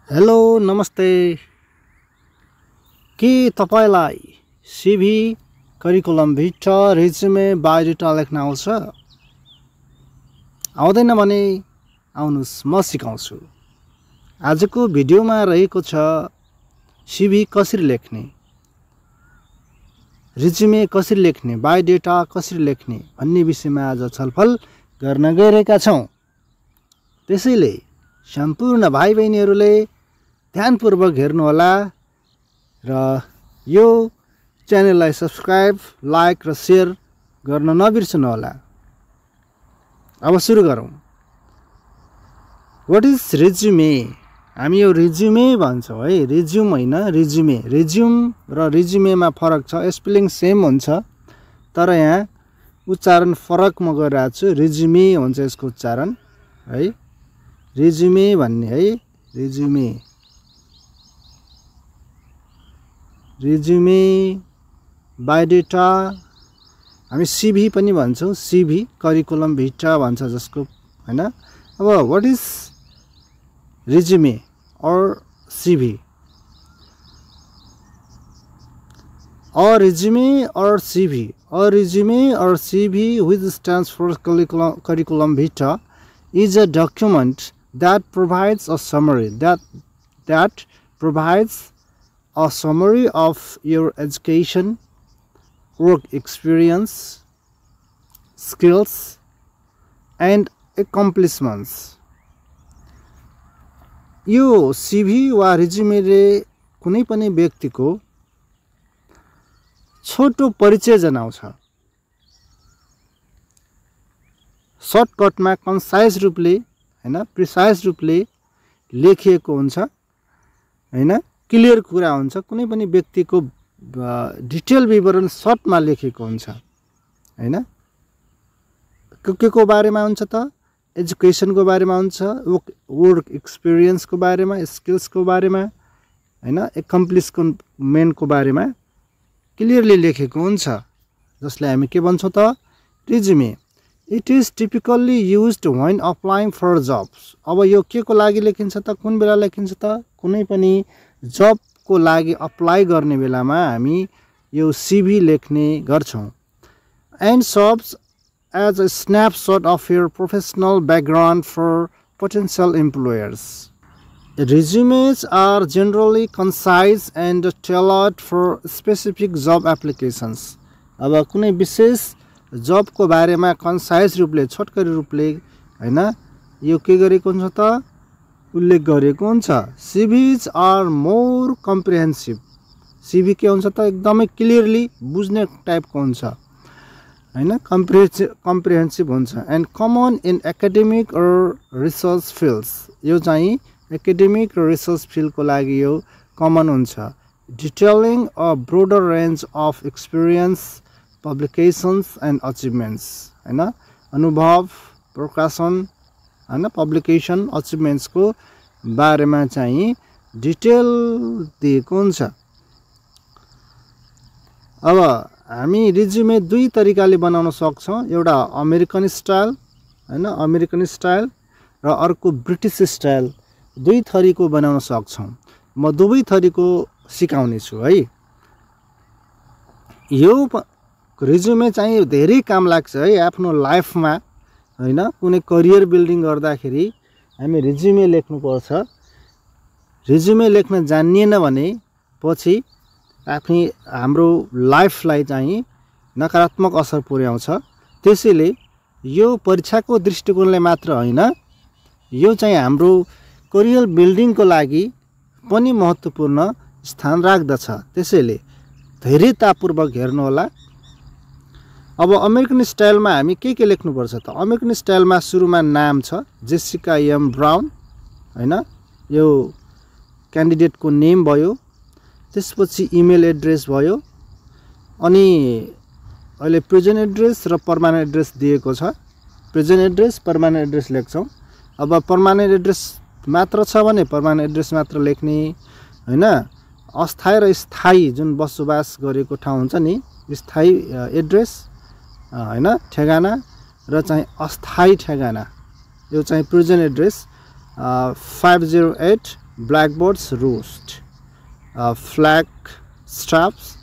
Hello नमस्ते के तपाईलाई सीभी करिकुलम भिटा रिज्युमे बायोडाटा लेख्न आउँछ आउँदैन भने आउनुस् म सिकाउँछु। आजको भिडियोमा रहेको छ सीभी कसरी लेख्ने, रिज्युमे कसरी लेख्ने, बायोडाटा कसरी लेख्ने भन्ने विषयमा आज छलफल गर्न गइरहेका छौं। त्यसैले सम्पूर्ण भाइ बहिनीहरूले ध्यानपूर्वक हेर्नु होला र यो च्यानललाई सब्स्क्राइब, लाइक र शेयर गर्न नबिर्सनु होला। अब सुरु गरौँ। What is resume? हामी यो रिज्युमे भन्छौँ है, रिज्युम हैन रिज्युमे। रिज्युम र रिज्युमेमा फरक छ, स्पेलिङ सेम हुन्छ तर यहाँ उच्चारण फरक म गरिरहेको छु। रिज्युमे हुन्छ यसको उच्चारण है, रिज्युमे भन्ने है, रिज्युमे रिज्युमे बायोडाटा हामी सीभी पनि भन्छौँ, सीभी करिकुलम भिटा भन्छ जसको हैन। अब व्हाट इज रिज्युमे और सीभी? A resume or CV, a resume or CV, which stands for curriculum vitae, is a document that provides a summary that provides a summary of your education, work experience, skills and accomplishments. यो सीभी वा रिज्युमे रे कुनै पनि व्यक्तिको छोटो परिचय जनाउँछ। सर्टकटमा concise रूपले हैन, प्रिसाइज रूपले लेखिएको हुन्छ हैन, क्लियर कुरा हुन्छ। कुनै पनि व्यक्तिको डिटेल विवरण सर्टमा लेखिएको हुन्छ हैन। के को बारेमा हुन्छ त? एजुकेसनको बारेमा हुन्छ, वर्क एक्सपिरियन्सको बारेमा, स्किल्सको बारेमा हैन, एक्म्प्लिसमेन्टको बारेमा क्लियरली लेखेको हुन्छ, जसलाई हामी के भन्छौं त? Resume. It is typically used when applying for jobs. अब यो के को लागि लेखिन्छ त? कुन बेला लेखिन्छ त? कुनै पनि जब को लागि अप्लाई गर्ने बेलामा हामी यो सीभी लेख्ने गर्छौं। And serves as a snapshot of your professional background for potential employers. Resumes are generally concise and tailored for specific job applications. अब कुनै विशेष जब को बारेमा कन्साइज रूपले, छोटकरी रूपले हैन, यो के गरेको हुन्छ त? उल्लेख गरेको हुन्छ। CVs are more comprehensive. CV के हुन्छ त? एकदमै क्लियरली बुझ्ने टाइपको हुन्छ हैन, कम्प्रिहेन्सिभ हुन्छ। एन्ड कमन इन एकाडेमिक और रिसर्च फिल्ड्स। यो चाहिँ एकाडेमिक र रिसर्च फिल्डको लागि यो कमन हुन्छ। Detailing a broader range of experience, publications and achievements हैन, अनुभव, प्रकाशन हैन, पब्लिकेशन, अचिभमेन्ट्सको बारेमा चाहिँ डिटेल दिएको हुन्छ। अब हामी रिज्युमे दुई तरिकाले बनाउन सक्छौं। एउटा अमेरिकन स्टाइल हैन, अमेरिकन स्टाइल र अर्को ब्रिटिश स्टाइल, दुई थरीको बनाउन सक्छौं। म दुवै थरीको सिकाउने छु है। यो रिज्युमे चाहिँ धेरै काम लाग्छ है आफ्नो लाइफमा हैन। कुनै करियर बिल्डिङ गर्दाखेरि हामी रिज्युमे लेख्नु पर्छ। रिज्युमे लेख्न जानिएन भने पछि हाम्रो लाइफलाई चाहिँ नकारात्मक असर पुर्याउँछ। त्यसैले यो परीक्षाको दृष्टिकोणले मात्र हैन, यो चाहिँ हाम्रो करियर बिल्डिङको लागि पनि महत्त्वपूर्ण स्थान राख्दछ। त्यसैले धैर्यतापूर्वक हेर्नु होला। अब अमेरिकन स्टाइलमा हामी के लेख्नु पर्छ त? अमेरिकन स्टाइलमा सुरुमा नाम छ, जेसिका एम ब्राउन हैन, यो क्यान्डिडेटको नेम भयो। त्यसपछि इमेल एड्रेस भयो, अनि अहिले प्रेजेन्ट एड्रेस र पर्मानेन्ट एड्रेस दिएको छ। प्रेजेन्ट एड्रेस, पर्मानेन्ट एड्रेस लेख्छौं। अब पर्मानेन्ट एड्रेस मात्र छ भने पर्मानेन्ट एड्रेस मात्र लेख्ने हैन। अस्थायी र स्थायी जुन बसोबास गरेको ठाउँ हुन्छ नि, स्थायी एड्रेस हैन, ठेगाना र चाहिँ अस्थायी ठेगाना, यो चाहिँ present address 508 blackbirds roost, flag straps,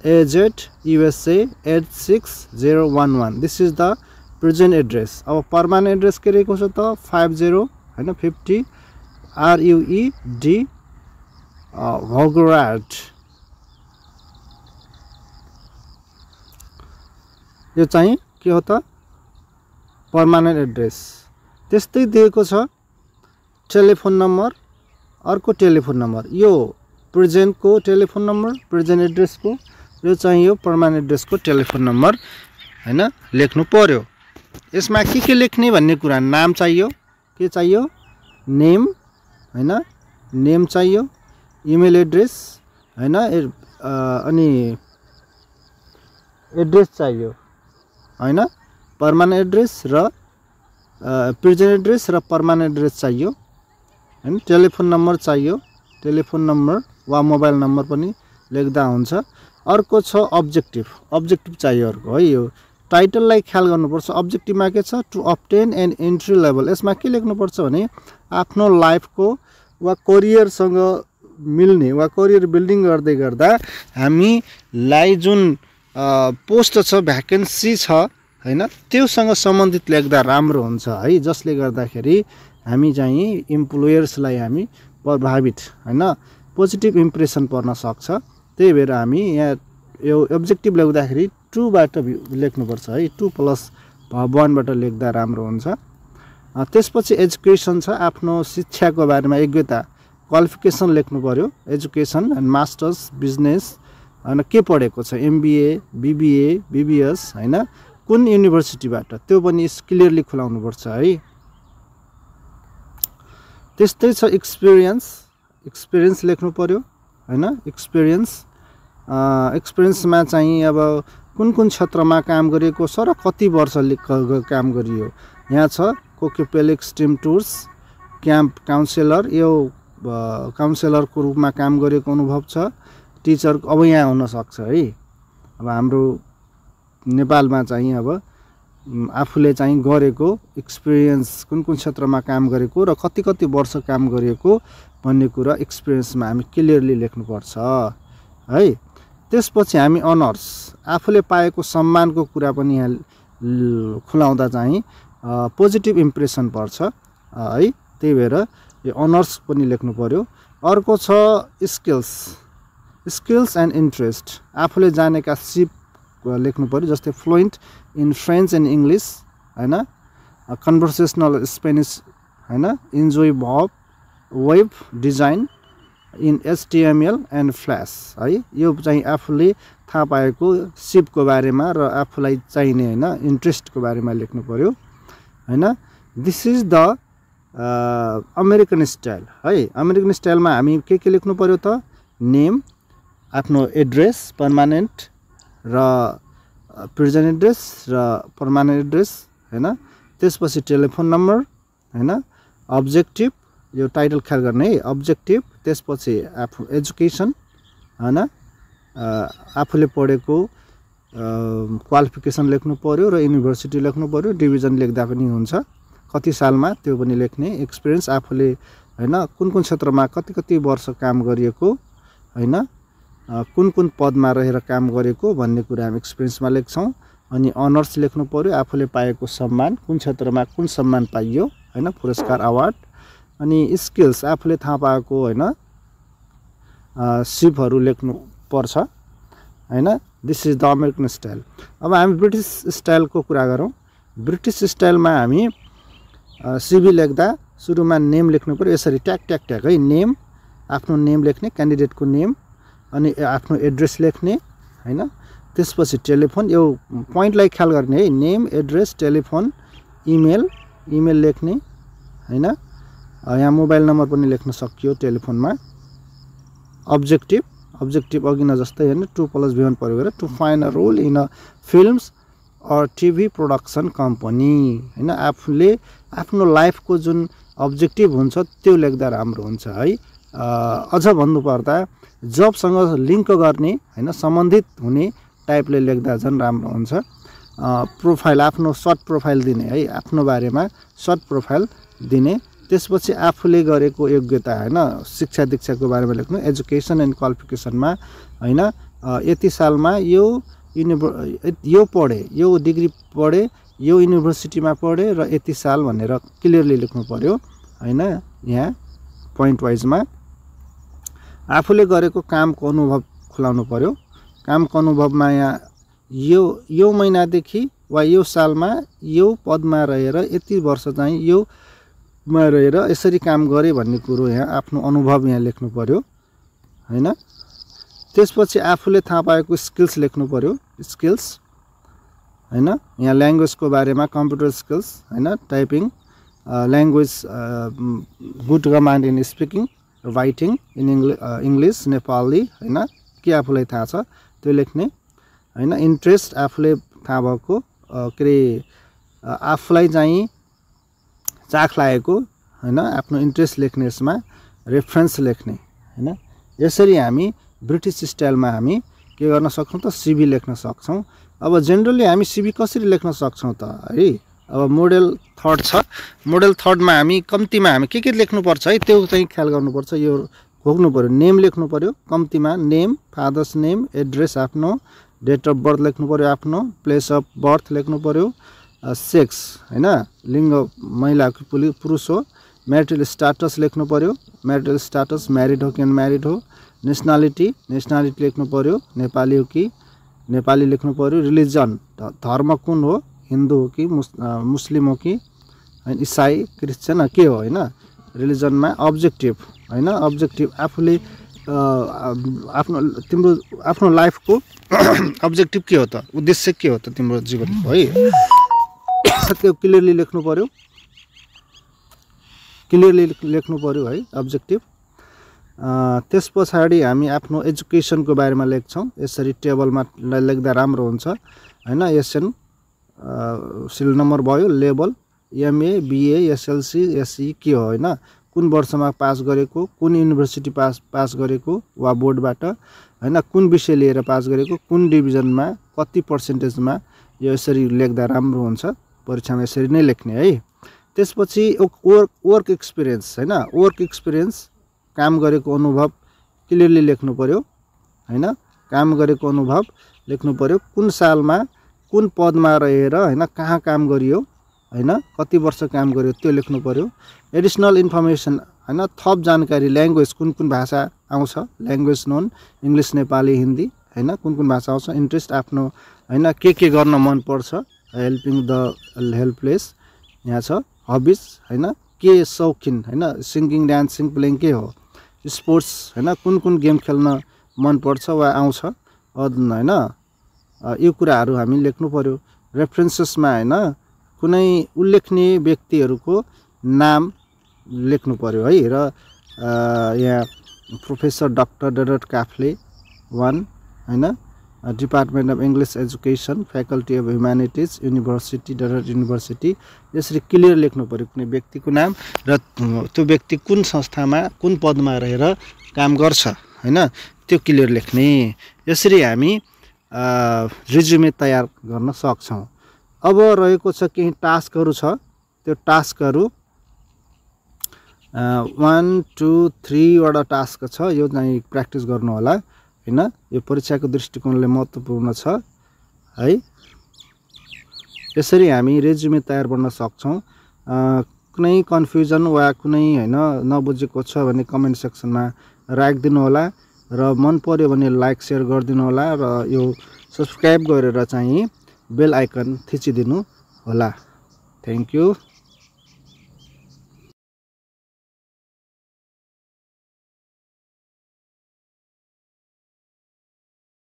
AZ USA 86011. This is the present address. अब permanent address के रहेको छ त 50 हैन 50 RUED Volgograd. यो चाहिँ के हो त पर्मानेन्ट एड्रेस. त्यस्तै दिएको छ टेलिफोन नम्बर, अर्को टेलिफोन नम्बर. यो प्रेजेन्ट को टेलिफोन नम्बर, प्रेजेन्ट एड्रेस को, यो चाहिँ यो पर्मानेन्ट एड्रेस को टेलिफोन नम्बर हैन लेख्नु पर्यो. यसमा के लेख्ने भन्ने कुरा, नाम चाहियो, के चाहियो, नेम हैन, नेम चाहियो, इमेल एड्रेस हैन, अनि एड्रेस चाहियो हैन, पर्मानेन्ट एड्रेस र प्रेजेन्ट एड्रेस र पर्मानेन्ट एड्रेस चाहियो हैन. टेलिफोन नम्बर चाहियो, टेलिफोन नम्बर वा मोबाइल नम्बर पनि लेख्दा हुन्छ. अर्को छ अब्जेक्टिभ, अब्जेक्टिभ चाहियो अर्को है. यो टाइटललाई ख्याल गर्नुपर्छ. अब्जेक्टिभमा के छ, to obtain an entry level. यसमा के लेख्नुपर्छ भने आफ्नो लाइफको वा करियरसँग मिल्ने वा करियर बिल्डिङ गर्दै गर्दा हामीलाई जुन पोस्ट छ, भ्याकेन्सी छ हैन, त्योसँग सम्बन्धित लेख्दा राम्रो हुन्छ है. जसले गर्दाखेरि हामी चाहिँ इम्प्लोयर्सलाई हामी प्रभावित हैन पोजिटिभ इम्प्रेसन पर्न सक्छ. त्यही भएर हामी यहाँ यो अब्जेक्टिभ लेख्दाखेरि 2 बाट लेख्नुपर्छ है. 2+1 बाट लेख्दा राम्रो हुन्छ. त्यसपछि एजुकेसन छ, आफ्नो शिक्षाको बारेमा योग्यता, क्वालिफिकेसन लेख्नु पर्यो. एजुकेसन एन्ड मास्टर्स बिजनेस हैन, के पढेको छ, MBA BBA BBS हैन, कुन युनिभर्सिटीबाट, त्यो पनि क्लियरली खुलाउनु पर्छ है. त्यस्तै छ एक्सपिरियन्स, एक्सपिरियन्स लेख्नु पर्यो हैन. एक्सपिरियन्स, एक्सपिरियन्समा चाहिँ अब कुन क्षेत्रमा काम गरिएको छ र कति वर्ष काम गरियो. यहाँ छ कोकेपेलिक स्ट्रिम टुर्स, क्याम्प काउन्सिलर, यो काउन्सिलरको रूपमा काम गरेको अनुभव छ. टिचर अब यहाँ हुन सक्छ है. अब हाम्रो नेपालमा चाहिँ अब आफूले चाहिँ गरेको एक्सपिरियन्स, कुन क्षेत्रमा काम गरेको र कति वर्ष काम गरेको भन्ने कुरा एक्सपिरियन्समा हामी क्लियरली लेख्नुपर्छ है. त्यसपछि हामी अनर्स, आफूले पाएको सम्मानको कुरा पनि यहाँ खुलाउँदा चाहिँ पोजिटिभ इम्प्रेसन पर्छ है. त्यही भएर यो अनर्स पनि लेख्नु पर्यो. अर्को छ स्किल्स, स्किल्स एन्ड इन्ट्रेस्ट, आफूले जानेका सिप लेख्नु पर्यो. जस्तै fluent in French and English हैन, कन्भर्सेसनल स्पेनिस हैन, enjoy web design in HTML and flash है. यो चाहिँ आफूले थाहा पाएको सिपको बारेमा र आफूलाई चाहिने हैन इन्ट्रेस्टको बारेमा लेख्नु पर्यो हैन. This is the American style है. अमेरिकन स्टाइलमा हामी के लेख्नु पर्यो त, नेम, आफ्नो एड्रेस पर्मानेन्ट र प्रेजेन्ट एड्रेस र पर्मानेन्ट एड्रेस हैन. त्यसपछि टेलिफोन नम्बर हैन. अब्जेक्टिभ, यो टाइटल ख्याल गर्ने है, अब्जेक्टिभ. त्यसपछि एजुकेसन हैन, आफूले पढेको क्वालिफिकेसन लेख्नु पर्यो र युनिभर्सिटी लेख्नु पर्यो. डिभिजन लेख्दा पनि हुन्छ, कति सालमा त्यो पनि लेख्ने. एक्सपिरियन्स, आफूले हैन कुन क्षेत्रमा कति वर्ष काम गरिएको हैन, कुन पदमा रहेर काम गरेको भन्ने कुरा हामी एक्सपिरियन्समा लेख्छौँ. अनि अनर्स लेख्नु पर्यो, आफूले पाएको सम्मान, कुन क्षेत्रमा कुन सम्मान पाइयो हैन, पुरस्कार अवार्ड. अनि स्किल्स, आफूले थाहा पाएको हैन सिपहरू लेख्नु पर्छ हैन. This is the American style. अब हामी ब्रिटिस स्टाइलको कुरा गरौँ. ब्रिटिस स्टाइलमा हामी सिभी लेख्दा सुरुमा नेम लेख्नु पर्यो. यसरी ट्याग है, नेम, आफ्नो नेम लेख्ने, क्यान्डिडेटको नेम, अनि आफ्नो एड्रेस लेख्ने हैन. त्यसपछि टेलिफोन, यो पोइन्टलाई ख्याल गर्ने है, नेम, एड्रेस, टेलिफोन, इमेल लेख्ने हैन. यहाँ मोबाइल नम्बर पनि लेख्न सकियो टेलिफोनमा. अब्जेक्टिभ अघि न जस्तै हैन 2+1 प्रयोग गरेर, to find a role in a films और TV प्रोडक्सन कम्पनी हैन. आफूले आफ्नो लाइफको जुन अब्जेक्टिभ हुन्छ त्यो लेख्दा राम्रो हुन्छ है. अझ भन्नुपर्दा जबसँग लिङ्क गर्ने हैन, सम्बन्धित हुने टाइपले लेख्दा झन् राम्रो हुन्छ. प्रोफाइल, आफ्नो सर्ट प्रोफाइल दिने है, आफ्नो बारेमा सर्ट प्रोफाइल दिने त्यसपछि आफूले गरेको योग्यता हैन शिक्षा दीक्षाको बारेमा लेख्नु एजुकेसन एन्ड क्वालिफिकेसनमा हैन यति सालमा यो पढे यो डिग्री पढे यो युनिभर्सिटीमा पढे र यति साल भनेर क्लियरली लेख्नु पर्यो हैन यहाँ पोइन्ट वाइजमा आफूले गरेको कामको अनुभव खुलाउनु पर्यो कामको अनुभवमा यहाँ यो महिनादेखि वा यो सालमा यो पदमा रहेर यति वर्ष चाहिँ यो मा रहेर यसरी काम गरे भन्ने कुरो यहाँ आफ्नो अनुभव यहाँ लेख्नु पर्यो हैन त्यसपछि आफूले थाहा पाएको स्किल्स लेख्नु पर्यो स्किल्स हैन यहाँ ल्याङ्ग्वेजको बारेमा कम्प्युटर स्किल्स हैन typing language good command in speaking writing in English Nepali हैन के आफूलाई थाहा छ त्यो लेख्ने हैन इन्ट्रेस्ट आफूले थाहा भएको के रे आफूलाई चाहिँ चाख लागेको हैन आफ्नो इन्ट्रेस्ट लेख्ने यसमा रेफरेन्स लेख्ने हैन यसरी हामी ब्रिटिश स्टाइलमा हामी के गर्न सक्छौं त सीभी लेख्न सक्छौं अब जेनरली हामी सीभी कसरी लेख्न सक्छौं त है अब मोडेल थर्ड छ मोडेल थर्डमा हामी कम्तिमा हामी के लेख्नु पर्छ है त्यो चाहिँ ख्याल गर्नु पर्छ यो घोक्नु पर्यो नेम लेख्नु पर्यो कम्तिमा नेम फादर्स नेम एड्रेस आफ्नो डेट अफ बर्थ लेख्नु पर्यो आफ्नो प्लेस अफ बर्थ लेख्नु पर्यो सेक्स हैन लिङ्ग महिलाको पुरुष हो म्यारिटल स्ट्याटस लेख्नु पर्यो म्यारिटल स्ट्याटस म्यारिड हो कि अनम्यारिड हो नेसनालिटी लेख्नु पर्यो नेपाली हो कि नेपाली लेख्नु पर्यो रिलिजन धर्म कुन हो हिन्दू हो कि मुस्लिम हो कि इसाई क्रिश्चियन के हो हैन रिलिजनमा अब्जेक्टिभ हैन अब्जेक्टिभ आफूले आफ्नो लाइफको अब्जेक्टिभ के हो त उद्देश्य के हो त तिम्रो जीवनको है त्यो क्लियरली लेख्नु पर्यो है अब्जेक्टिभ त्यसपछि हामी आफ्नो एजुकेसनको बारेमा लेख्छौं यसरी टेबलमा लेख्दा राम्रो हुन्छ हैन एसएन सिल नम्बर भयो लेभल एमए बीए एसएलसी एसई के हो हैन कुन वर्षमा पास गरेको कुन युनिभर्सिटी पास गरेको वा बोर्डबाट हैन कुन विषय लिएर पास गरेको कुन डिभिजनमा कति पर्सेन्टेजमा यो यसरी लेख्दा राम्रो हुन्छ परीक्षामा यसरी नै लेख्ने है त्यसपछि वर्क एक्सपिरियन्स हैन वर्क एक्सपिरियन्स काम गरेको अनुभव क्लियरली लेख्नु पर्यो हैन काम गरेको अनुभव लेख्नु पर्यो कुन सालमा कुन पदमा रहेर हैन कहाँ काम गरियो हैन कति वर्ष काम गर्यो त्यो लेख्नु पर्यो एडिशनल इन्फर्मेसन हैन थप जानकारी ल्याङ्ग्वेज कुन भाषा आउँछ ल्याङ्ग्वेज नोन इंग्लिश नेपाली हिन्दी हैन कुन भाषा आउँछ इन्ट्रेस्ट आफ्नो हैन के गर्न मन पर्छ हेल्पिङ द हेल्पलेस यहाँ छ हबीज हैन के शौकिन हैन सिंगिङ डान्सिङ प्लेइङ के हो स्पोर्ट्स हैन कुन गेम खेल्न मन पर्छ वा आउँछ हैन यो कुराहरु हामी लेख्नु पर्यो रेफरेन्सेसमा हैन कुनै उल्लेखनीय व्यक्तिहरुको नाम लेख्नु पर्यो है र यहाँ प्रोफेसर डाक्टर डरट काफले 1 हैन department of English education faculty of humanities university डरट युनिभर्सिटी यसरी क्लियर लेख्नु पर्यो कुनै व्यक्तिको नाम र त्यो व्यक्ति कुन संस्थामा कुन पदमा रहेर काम गर्छ हैन त्यो क्लियर लेख्ने यसरी हामी रिज्युमे तयार गर्न सक्छौं अब रहेको छ केही टास्कहरु छ त्यो टास्कहरु 1 2 3 वटा टास्क छ यो चाहिँ प्र्याक्टिस गर्नु होला हैन यो परीक्षाको दृष्टिकोणले महत्त्वपूर्ण छ है यसरी हामी रिज्युमे तयार गर्न सक्छौं कुनै कन्फ्युजन वा कुनै हैन नबुझेको छ भने कमेन्ट सेक्सनमा राखिदिनु होला र मन पर्यो भने लाइक शेयर गरिदिनु होला र यो सब्स्क्राइब गरेर चाहिँ बेल आइकन थिचिदिनु होला थ्यांक यू